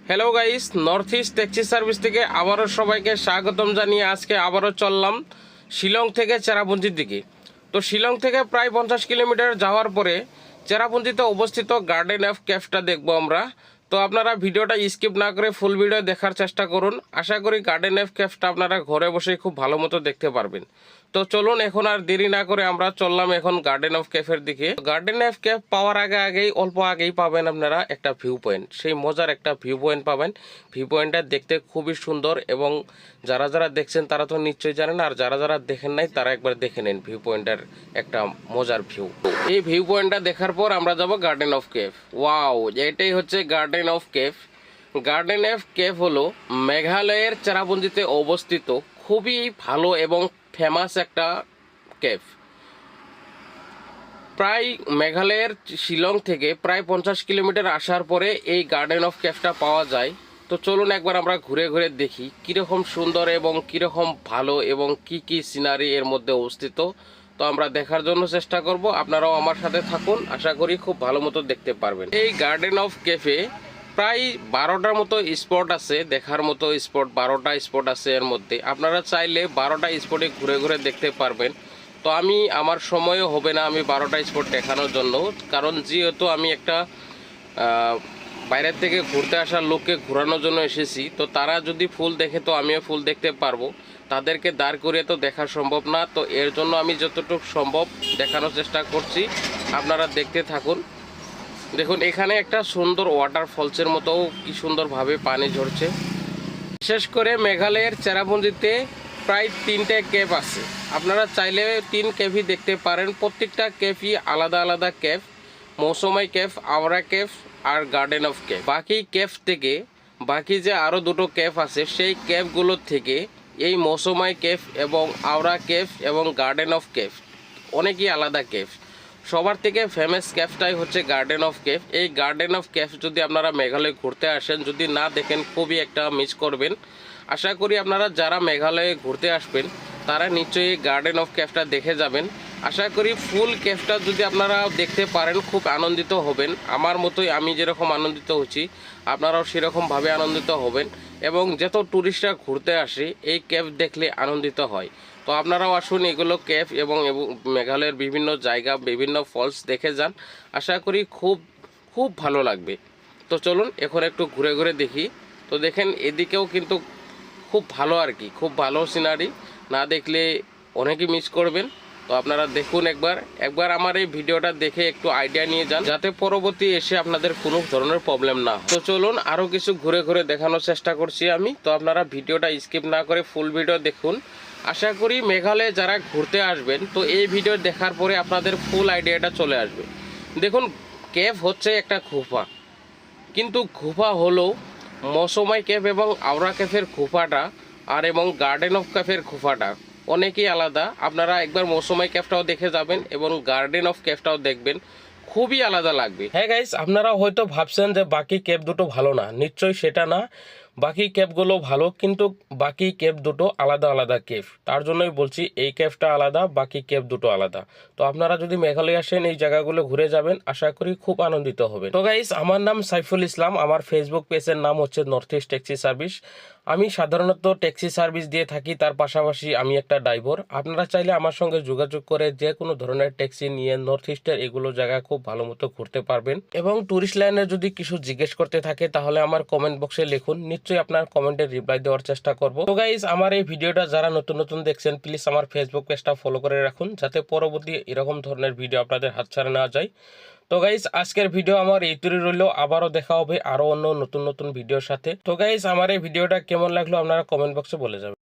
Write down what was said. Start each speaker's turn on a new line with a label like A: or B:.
A: Hello guys, north east taxi service থেকে আবারও সবাইকে স্বাগতম জানিয়ে আজকে আবারও চললাম শিলং থেকে চেরাপুঞ্জির দিকে। তো শিলং থেকে প্রায় 50 কিলোমিটার যাওয়ার পরে চেরাপুঞ্জিতে অবস্থিত গার্ডেন অফ ক্যাফটা দেখবো আমরা। তো আপনারা ভিডিওটা স্কিপ না করে ফুল ভিডিও দেখার চেষ্টা করুন। আশা করি গার্ডেন অফ ক্যাফটা আপনারা ঘরে বসে খুব ভালো মতো দেখতে পারবেন। তো চলুন এখন আর দেরি না করে আমরা চললাম এখন গার্ডেন অফ ক্যাফের দিকে। গার্ডেন অফ ক্যাফ পাওয়ার আগেই অল্প আগেই পাবেন আপনারা একটা ভিউ পয়েন্ট, সেই মজার একটা ভিউ পয়েন্ট পাবেন। ভিউ পয়েন্টটা দেখতে খুবই সুন্দর এবং যারা যারা দেখছেন তারা তো নিশ্চয়ই জানেন, আর যারা যারা দেখেন নাই তারা একবার দেখে নেন ভিউ পয়েন্টের একটা মজার ভিউ। এই ভিউ পয়েন্টটা দেখার পর আমরা যাব গার্ডেন অফ ক্যাফ। ওয়াও, এটাই হচ্ছে garden of cafe. Garden of cafe হলো মেঘালয়ের চেরাপুঞ্জিতে অবস্থিত খুবই ভালো এবং ফেমাস একটা ক্যাফ। প্রায় মেঘালয়ের শিলং থেকে প্রায় 50 কিলোমিটার আসার পরে এই গার্ডেন অফ ক্যাফটা পাওয়া যায়। তো চলুন একবার আমরা ঘুরে ঘুরে দেখি কীরকম সুন্দর এবং কীরকম ভালো এবং কি কি সিনারি এর মধ্যে অবস্থিত। তো আমরা দেখার জন্য চেষ্টা করব, আপনারাও আমার সাথে থাকুন, আশা করি খুব ভালো মতো দেখতে পারবেন। এই গার্ডেন অফ ক্যাফে প্রায় 12টার মতো স্পট আছে, দেখার মতো স্পট 12টা স্পট আছে এর মধ্যে। আপনারা চাইলে 12টা স্পটে ঘুরে ঘুরে দেখতে পারবেন। তো আমার সময়ও হবে না আমি 12টা স্পট দেখানোর জন্য, কারণ যেহেতু আমি একটা বাইরের থেকে ঘুরতে আসার লোককে ঘোরানোর জন্য এসেছি। তো তারা যদি ফুল দেখে তো আমিও ফুল দেখতে পারবো, তাদেরকে দাঁড় করিয়ে তো দেখা সম্ভব না। তো এর জন্য আমি যতটুকু সম্ভব দেখানোর চেষ্টা করছি, আপনারা দেখতে থাকুন। দেখুন এখানে একটা সুন্দর ওয়াটারফলসের মতো কি সুন্দরভাবে পানি ঝরছে। বিশেষ করে মেঘালয়ের চেরাপুঞ্জিতে প্রায় 3টে ক্যাফ আছে, আপনারা চাইলে 3 ক্যাফই দেখতে পারেন। প্রত্যেকটা ক্যাফই আলাদা আলাদা ক্যাফ, মৌসুমাই ক্যাফ, আওরা ক্যাফ আর গার্ডেন অফ ক্যাফ। বাকি ক্যাফ থেকে বাকি যে আরও 2টো ক্যাফ আছে সেই ক্যাফগুলোর থেকে এই মৌসুমাই ক্যাফ এবং আওরা ক্যাফ এবং গার্ডেন অফ ক্যাফ অনেকই আলাদা ক্যাফ। সবার থেকে ফেমাস ক্যাফটাই হচ্ছে গার্ডেন অফ ক্যাফ। এই গার্ডেন অফ ক্যাফ যদি আপনারা মেঘালয় ঘুরতে আসেন, যদি না দেখেন খুবই একটা মিস করবেন। আশা করি আপনারা যারা মেঘালয়ে ঘুরতে আসবেন তারা নিশ্চয়ই গার্ডেন অফ ক্যাফটা দেখে যাবেন। আশা করি ফুল ক্যাফটা যদি আপনারা দেখতে পারেন খুব আনন্দিত হবেন। আমার মতোই আমি যেরকম আনন্দিত হচ্ছি আপনারাও সেরকমভাবে আনন্দিত হবেন। এবং যত ট্যুরিস্টরা ঘুরতে আসে এই ক্যাফ দেখলে আনন্দিত হয়। তো আপনারাও আসুন, এগুলো ক্যাফ এবং মেঘালয়ের বিভিন্ন জায়গা বিভিন্ন ফলস দেখে যান, আশা করি খুব খুব ভালো লাগবে। তো চলুন এখন একটু ঘুরে ঘুরে দেখি। তো দেখেন এদিকেও কিন্তু খুব ভালো আর কি, খুব ভালো সিনারি, না দেখলে অনেকেই মিস করবেন। তো আপনারা দেখুন একবার আমার এই ভিডিওটা দেখে একটু আইডিয়া নিয়ে যান, যাতে পরবর্তী এসে আপনাদের কোনো ধরনের প্রবলেম না হয়। তো চলুন আরও কিছু ঘুরে ঘুরে দেখানোর চেষ্টা করছি আমি। তো আপনারা ভিডিওটা স্কিপ না করে ফুল ভিডিও দেখুন। আশা করি মেঘালয়ে যারা ঘুরতে আসবেন তো এই ভিডিও দেখার পরে আপনাদের ফুল আইডিয়াটা চলে আসবে। দেখুন ক্যাফ হচ্ছে একটা গুফা, কিন্তু গুফা হলো মৌসুমাই ক্যাফ এবং আওরা ক্যাফের গুফাটা আর এবং গার্ডেন অফ ক্যাফের গুফাটা অনেকই আলাদা। আপনারা একবার মৌসুমাই ক্যাফটাও দেখে যাবেন এবং গার্ডেন অফ ক্যাফটাও দেখবেন, খুবই আলাদা লাগবে। হ্যাঁ গাইস, আপনারা হয়তো ভাবছেন যে বাকি ক্যাফ দুটো ভালো না, নিশ্চয়ই সেটা না। বাকি ক্যাফগুলো ভালো, কিন্তু বাকি ক্যাফ দুটো আলাদা আলাদা ক্যাফ। তার জন্যই বলছি এই ক্যাফটা আলাদা, বাকি ক্যাফ দুটো আলাদা। তো আপনারা যদি মেঘালয় আসেন এই জায়গাগুলো ঘুরে যাবেন, আশা করি খুব আনন্দিত হবেন। তো গাইস, আমার নাম সাইফুল ইসলাম, আমার ফেসবুক পেজের নাম হচ্ছে নর্থ ইস্ট ট্যাক্সি সার্ভিস। আমি সাধারণত ট্যাক্সি সার্ভিস দিয়ে থাকি, তার পাশাপাশি আমি একটা ড্রাইভার। আপনারা চাইলে আমার সঙ্গে যোগাযোগ করে যে কোনো ধরনের ট্যাক্সি নিয়ে নর্থ ইস্টের এগুলো জায়গা খুব ভালো মতো ঘুরতে পারবেন। এবং ট্যুরিস্ট লাইনে যদি কিছু জিজ্ঞেস করতে থাকে তাহলে আমার কমেন্ট বক্সে লিখুন, নিশ্চয়ই আপনার কমেন্টের রিপ্লাই দেওয়ার চেষ্টা করব। তো গাইস, আমার এই ভিডিওটা যারা নতুন নতুন দেখছেন প্লিজ আমার ফেসবুক পেজটা ফলো করে রাখুন, যাতে পরবর্তী এরকম ধরনের ভিডিও আপনাদের হাতছাড়া না যায়। তো গাইস, আজকের ভিডিও আমার এইটুকুই রইল, আবারও দেখা হবে আরো অন্য নতুন নতুন ভিডিওর সাথে। তো গাইস, আমার এই ভিডিওটা কেমন লাগলো আপনারা কমেন্ট বক্সে বলে যাবেন।